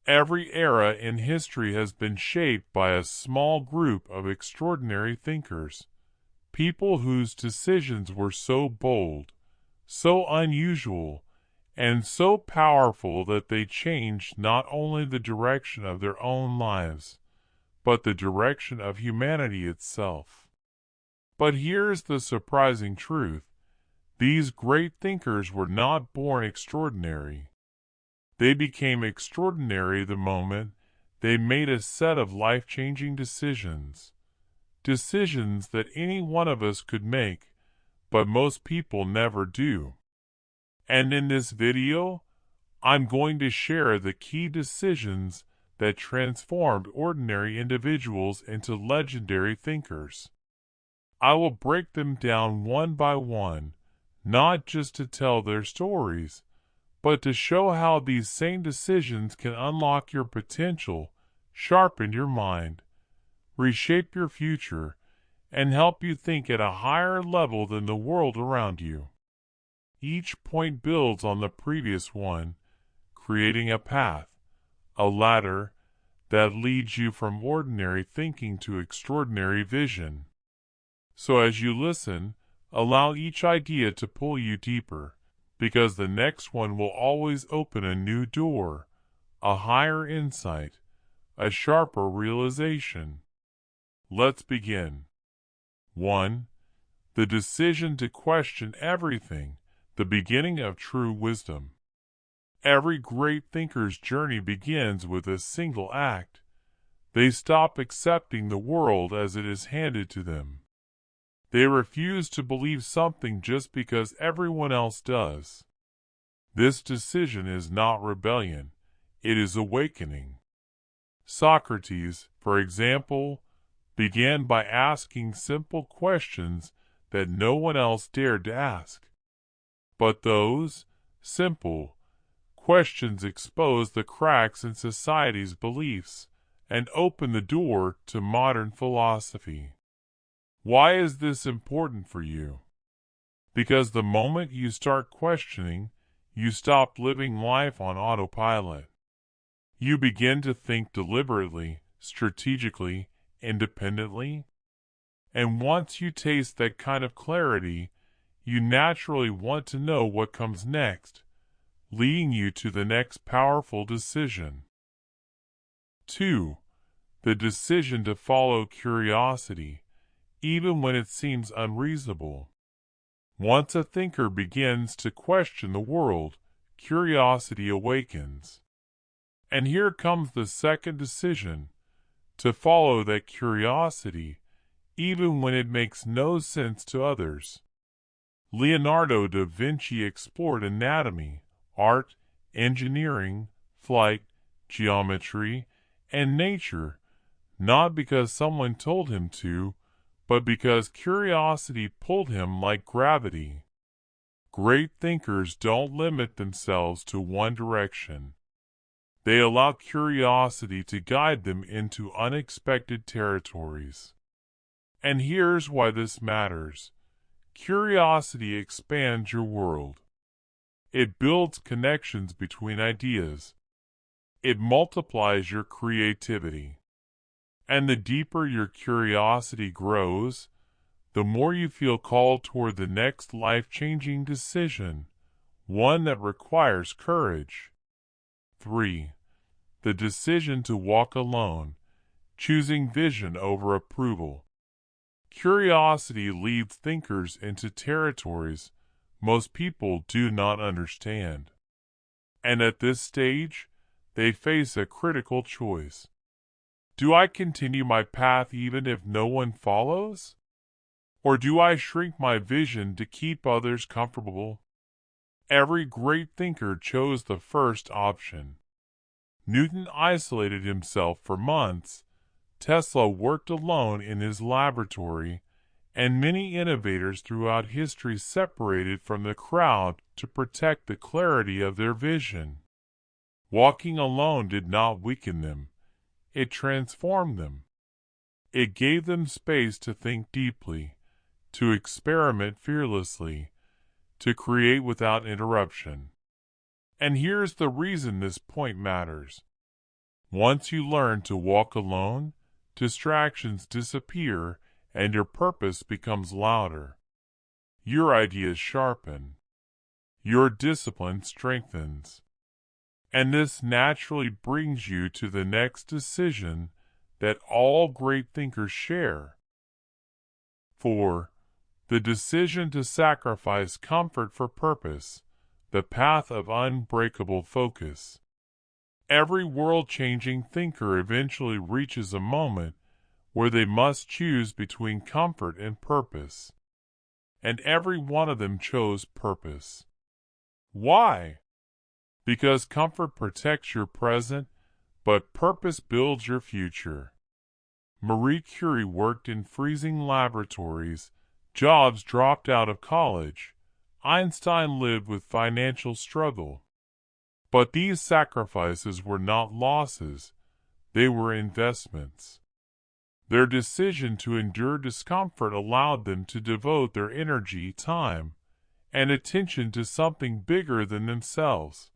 Every era in history has been shaped by a small group of extraordinary thinkers, people whose decisions were so bold, so unusual, and so powerful that they changed not only the direction of their own lives, but the direction of humanity itself. But here's the surprising truth. These great thinkers were not born extraordinary. They became extraordinary the moment they made a set of life-changing decisions. Decisions that any one of us could make, but most people never do. And in this video, I'm going to share the key decisions that transformed ordinary individuals into legendary thinkers. I will break them down one by one, not just to tell their stories, but to show how these same decisions can unlock your potential, sharpen your mind, reshape your future, and help you think at a higher level than the world around you. Each point builds on the previous one, creating a path, a ladder that leads you from ordinary thinking to extraordinary vision. So as you listen, allow each idea to pull you deeper, because the next one will always open a new door, a higher insight, a sharper realization. Let's begin. 1. The decision to question everything, the beginning of true wisdom. Every great thinker's journey begins with a single act. They stop accepting the world as it is handed to them. They refuse to believe something just because everyone else does. This decision is not rebellion, it is awakening. Socrates, for example, began by asking simple questions that no one else dared to ask. But those simple questions exposed the cracks in society's beliefs and opened the door to modern philosophy. Why is this important for you? Because the moment you start questioning, you stop living life on autopilot. You begin to think deliberately, strategically, independently. And once you taste that kind of clarity, you naturally want to know what comes next, leading you to the next powerful decision. 2. The decision to follow curiosity, even when it seems unreasonable. Once a thinker begins to question the world, curiosity awakens. And here comes the second decision, to follow that curiosity, even when it makes no sense to others. Leonardo da Vinci explored anatomy, art, engineering, flight, geometry, and nature, not because someone told him to, but because curiosity pulled him like gravity. Great thinkers don't limit themselves to one direction. They allow curiosity to guide them into unexpected territories. And here's why this matters. Curiosity expands your world. It builds connections between ideas. It multiplies your creativity. And the deeper your curiosity grows, the more you feel called toward the next life-changing decision, one that requires courage. 3. The decision to walk alone, choosing vision over approval. Curiosity leads thinkers into territories most people do not understand. And at this stage, they face a critical choice. Do I continue my path even if no one follows? Or do I shrink my vision to keep others comfortable? Every great thinker chose the first option. Newton isolated himself for months. Tesla worked alone in his laboratory, and many innovators throughout history separated from the crowd to protect the clarity of their vision. Walking alone did not weaken them. It transformed them. It gave them space to think deeply, to experiment fearlessly, to create without interruption. And here's the reason this point matters. Once you learn to walk alone, distractions disappear and your purpose becomes louder. Your ideas sharpen. Your discipline strengthens. And this naturally brings you to the next decision that all great thinkers share. 4. The decision to sacrifice comfort for purpose, the path of unbreakable focus. Every world-changing thinker eventually reaches a moment where they must choose between comfort and purpose. And every one of them chose purpose. Why? Because comfort protects your present, but purpose builds your future. Marie Curie worked in freezing laboratories, Jobs dropped out of college, Einstein lived with financial struggle. But these sacrifices were not losses, they were investments. Their decision to endure discomfort allowed them to devote their energy, time, and attention to something bigger than themselves.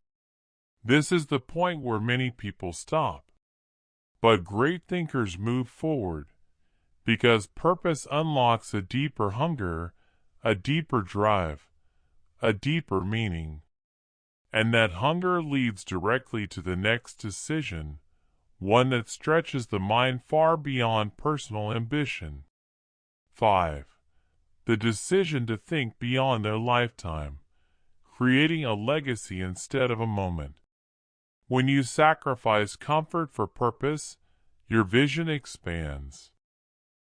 This is the point where many people stop. But great thinkers move forward, because purpose unlocks a deeper hunger, a deeper drive, a deeper meaning. And that hunger leads directly to the next decision, one that stretches the mind far beyond personal ambition. 5. The decision to think beyond their lifetime, creating a legacy instead of a moment. When you sacrifice comfort for purpose, your vision expands.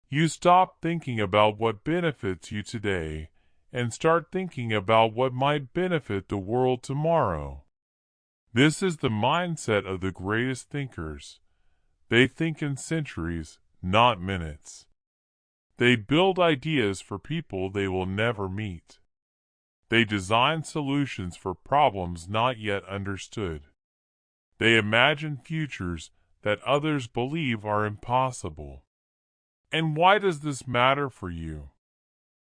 You stop thinking about what benefits you today and start thinking about what might benefit the world tomorrow. This is the mindset of the greatest thinkers. They think in centuries, not minutes. They build ideas for people they will never meet. They design solutions for problems not yet understood. They imagine futures that others believe are impossible. And why does this matter for you?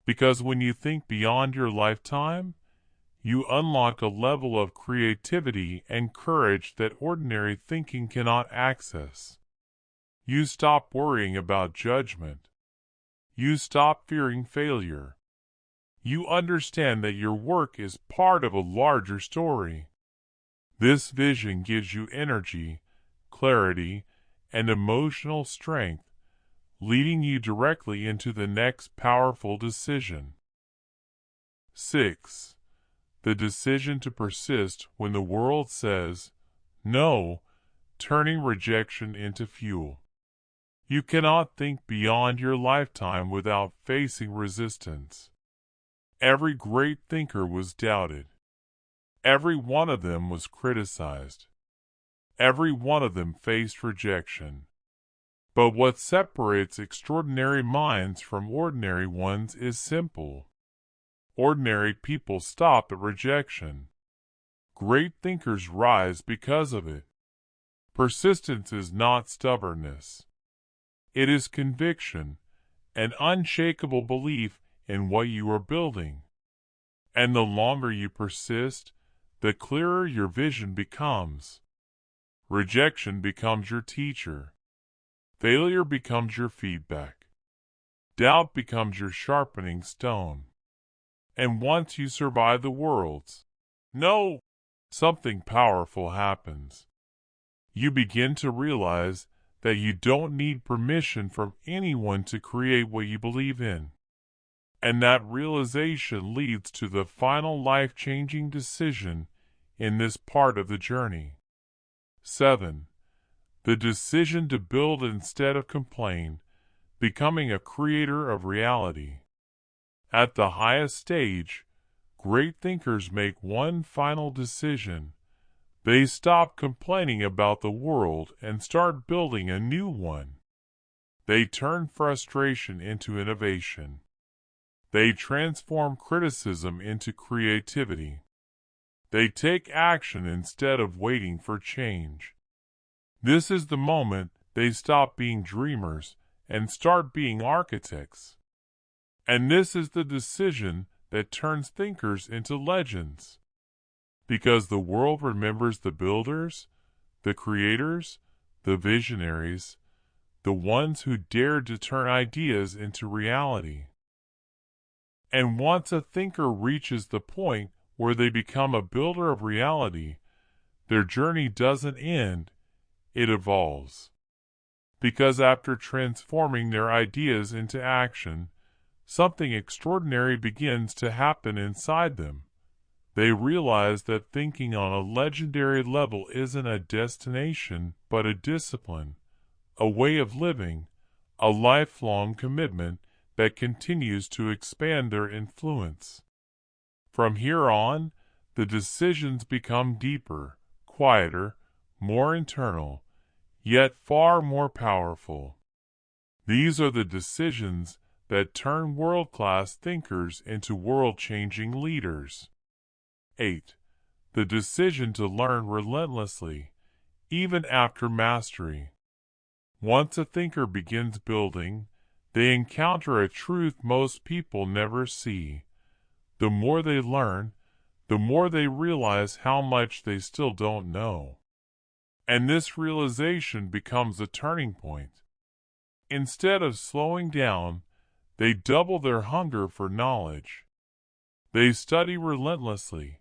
Because when you think beyond your lifetime, you unlock a level of creativity and courage that ordinary thinking cannot access. You stop worrying about judgment. You stop fearing failure. You understand that your work is part of a larger story. This vision gives you energy, clarity, and emotional strength, leading you directly into the next powerful decision. 6. The decision to persist when the world says no, turning rejection into fuel. You cannot think beyond your lifetime without facing resistance. Every great thinker was doubted. Every one of them was criticized. Every one of them faced rejection. But what separates extraordinary minds from ordinary ones is simple. Ordinary people stop at rejection. Great thinkers rise because of it. Persistence is not stubbornness. It is conviction, an unshakable belief in what you are building. And the longer you persist, the clearer your vision becomes. Rejection becomes your teacher. Failure becomes your feedback. Doubt becomes your sharpening stone. And once you survive the worlds, no, something powerful happens. You begin to realize that you don't need permission from anyone to create what you believe in. And that realization leads to the final life-changing decision in this part of the journey. 7. The decision to build instead of complain, becoming a creator of reality. At the highest stage, great thinkers make one final decision. They stop complaining about the world and start building a new one. They turn frustration into innovation. They transform criticism into creativity. They take action instead of waiting for change. This is the moment they stop being dreamers and start being architects. And this is the decision that turns thinkers into legends. Because the world remembers the builders, the creators, the visionaries, the ones who dared to turn ideas into reality. And once a thinker reaches the point where they become a builder of reality, their journey doesn't end, it evolves. Because after transforming their ideas into action, something extraordinary begins to happen inside them. They realize that thinking on a legendary level isn't a destination, but a discipline, a way of living, a lifelong commitment that continues to expand their influence. From here on, the decisions become deeper, quieter, more internal, yet far more powerful. These are the decisions that turn world-class thinkers into world-changing leaders. 8. The decision to learn relentlessly, even after mastery. Once a thinker begins building, they encounter a truth most people never see. The more they learn, the more they realize how much they still don't know. And this realization becomes a turning point. Instead of slowing down, they double their hunger for knowledge. They study relentlessly,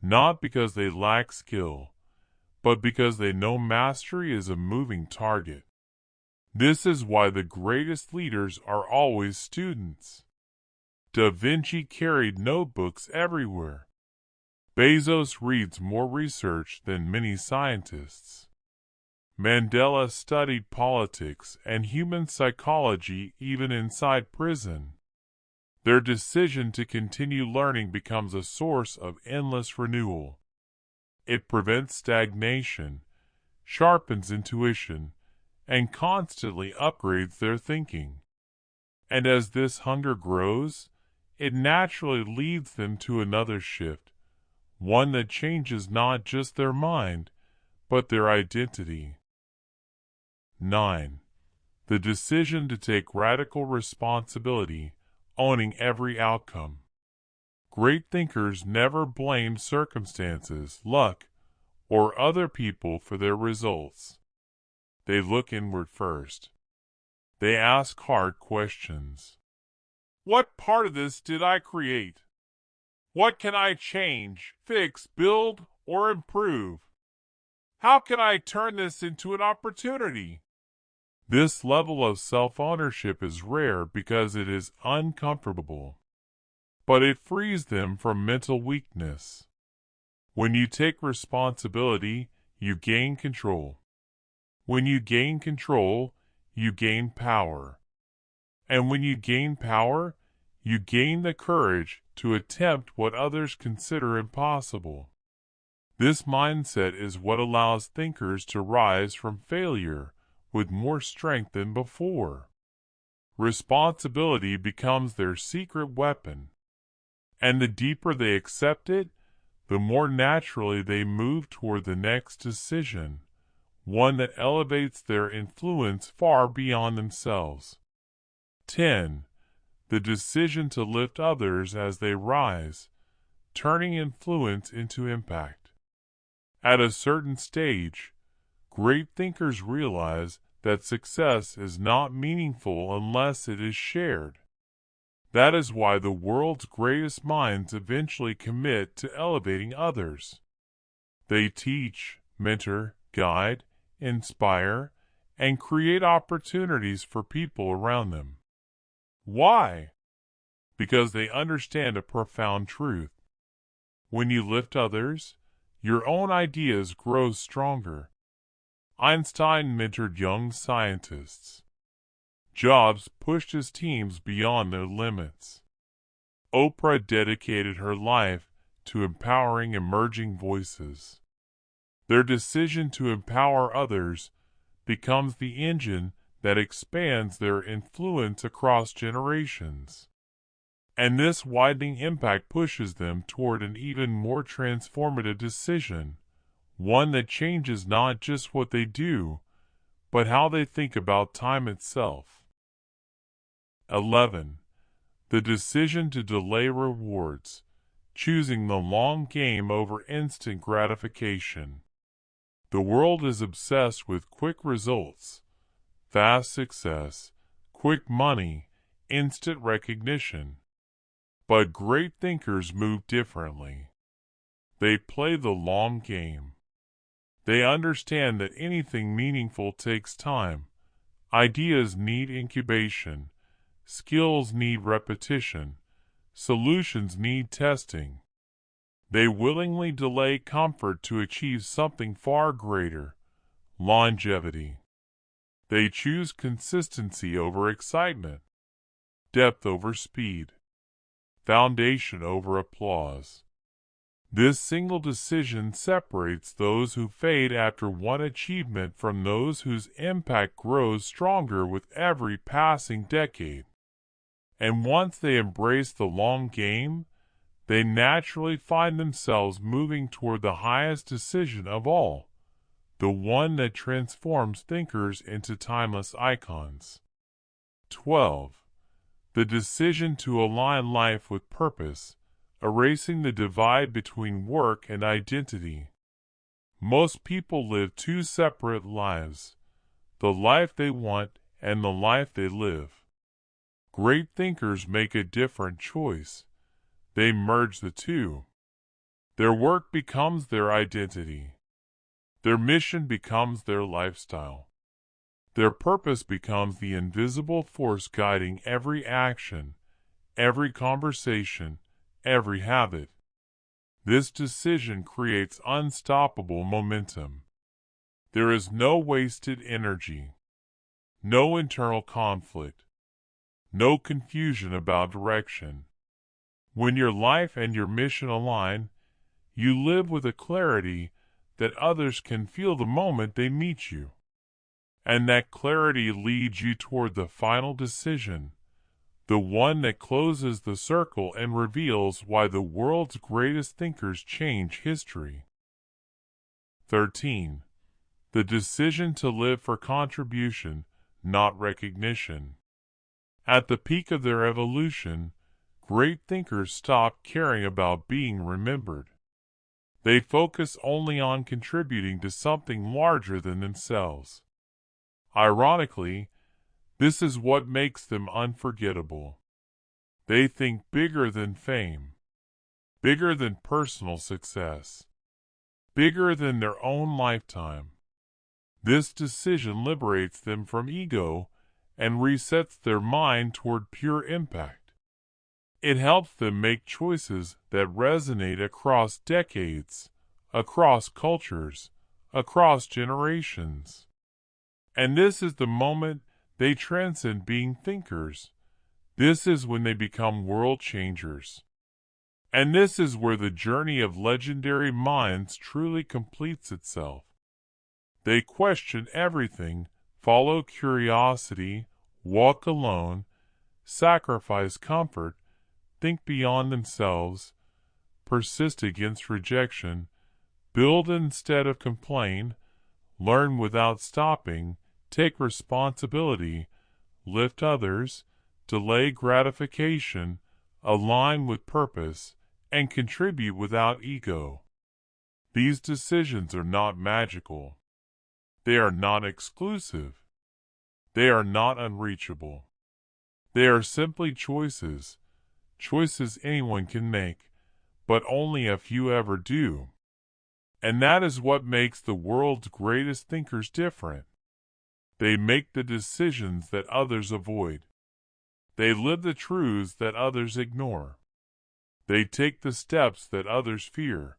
not because they lack skill, but because they know mastery is a moving target. This is why the greatest leaders are always students. Da Vinci carried notebooks everywhere. Bezos reads more research than many scientists. Mandela studied politics and human psychology even inside prison. Their decision to continue learning becomes a source of endless renewal. It prevents stagnation, sharpens intuition, and constantly upgrades their thinking. And as this hunger grows, it naturally leads them to another shift, one that changes not just their mind, but their identity. 9. The decision to take radical responsibility, owning every outcome. Great thinkers never blame circumstances, luck, or other people for their results. They look inward first. They ask hard questions. What part of this did I create? What can I change, fix, build, or improve? How can I turn this into an opportunity? This level of self-ownership is rare because it is uncomfortable, but it frees them from mental weakness. When you take responsibility, you gain control. When you gain control, you gain power. And when you gain power, you gain the courage to attempt what others consider impossible. This mindset is what allows thinkers to rise from failure with more strength than before. Responsibility becomes their secret weapon, and the deeper they accept it, the more naturally they move toward the next decision, one that elevates their influence far beyond themselves. 10. The decision to lift others as they rise, turning influence into impact. At a certain stage, great thinkers realize that success is not meaningful unless it is shared. That is why the world's greatest minds eventually commit to elevating others. They teach, mentor, guide, inspire, and create opportunities for people around them. Why? Because they understand a profound truth. When you lift others, your own ideas grow stronger. Einstein mentored young scientists. Jobs pushed his teams beyond their limits. Oprah dedicated her life to empowering emerging voices. Their decision to empower others becomes the engine that expands their influence across generations. And this widening impact pushes them toward an even more transformative decision, one that changes not just what they do, but how they think about time itself. 11. The decision to delay rewards, choosing the long game over instant gratification. The world is obsessed with quick results, fast success, quick money, instant recognition. But great thinkers move differently. They play the long game. They understand that anything meaningful takes time. Ideas need incubation. Skills need repetition. Solutions need testing. They willingly delay comfort to achieve something far greater, longevity. They choose consistency over excitement, depth over speed, foundation over applause. This single decision separates those who fade after one achievement from those whose impact grows stronger with every passing decade. And once they embrace the long game, they naturally find themselves moving toward the highest decision of all, the one that transforms thinkers into timeless icons. 12. The decision to align life with purpose, erasing the divide between work and identity. Most people live two separate lives, the life they want and the life they live. Great thinkers make a different choice. They merge the two. Their work becomes their identity. Their mission becomes their lifestyle. Their purpose becomes the invisible force guiding every action, every conversation, every habit. This decision creates unstoppable momentum. There is no wasted energy, no internal conflict, no confusion about direction. When your life and your mission align, you live with a clarity that others can feel the moment they meet you. And that clarity leads you toward the final decision, the one that closes the circle and reveals why the world's greatest thinkers change history. 13. The decision to live for contribution, not recognition. At the peak of their evolution, great thinkers stopped caring about being remembered. They focus only on contributing to something larger than themselves. Ironically, this is what makes them unforgettable. They think bigger than fame, bigger than personal success, bigger than their own lifetime. This decision liberates them from ego and resets their mind toward pure impact. It helps them make choices that resonate across decades, across cultures, across generations. And this is the moment they transcend being thinkers. This is when they become world changers. And this is where the journey of legendary minds truly completes itself. They question everything, follow curiosity, walk alone, sacrifice comfort, think beyond themselves, persist against rejection, build instead of complain, learn without stopping, take responsibility, lift others, delay gratification, align with purpose, and contribute without ego. These decisions are not magical. They are not exclusive. They are not unreachable. They are simply choices, choices anyone can make, but only a few ever do. And that is what makes the world's greatest thinkers different. They make the decisions that others avoid. They live the truths that others ignore. They take the steps that others fear.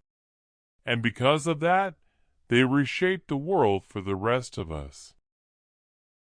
And because of that, they reshape the world for the rest of us.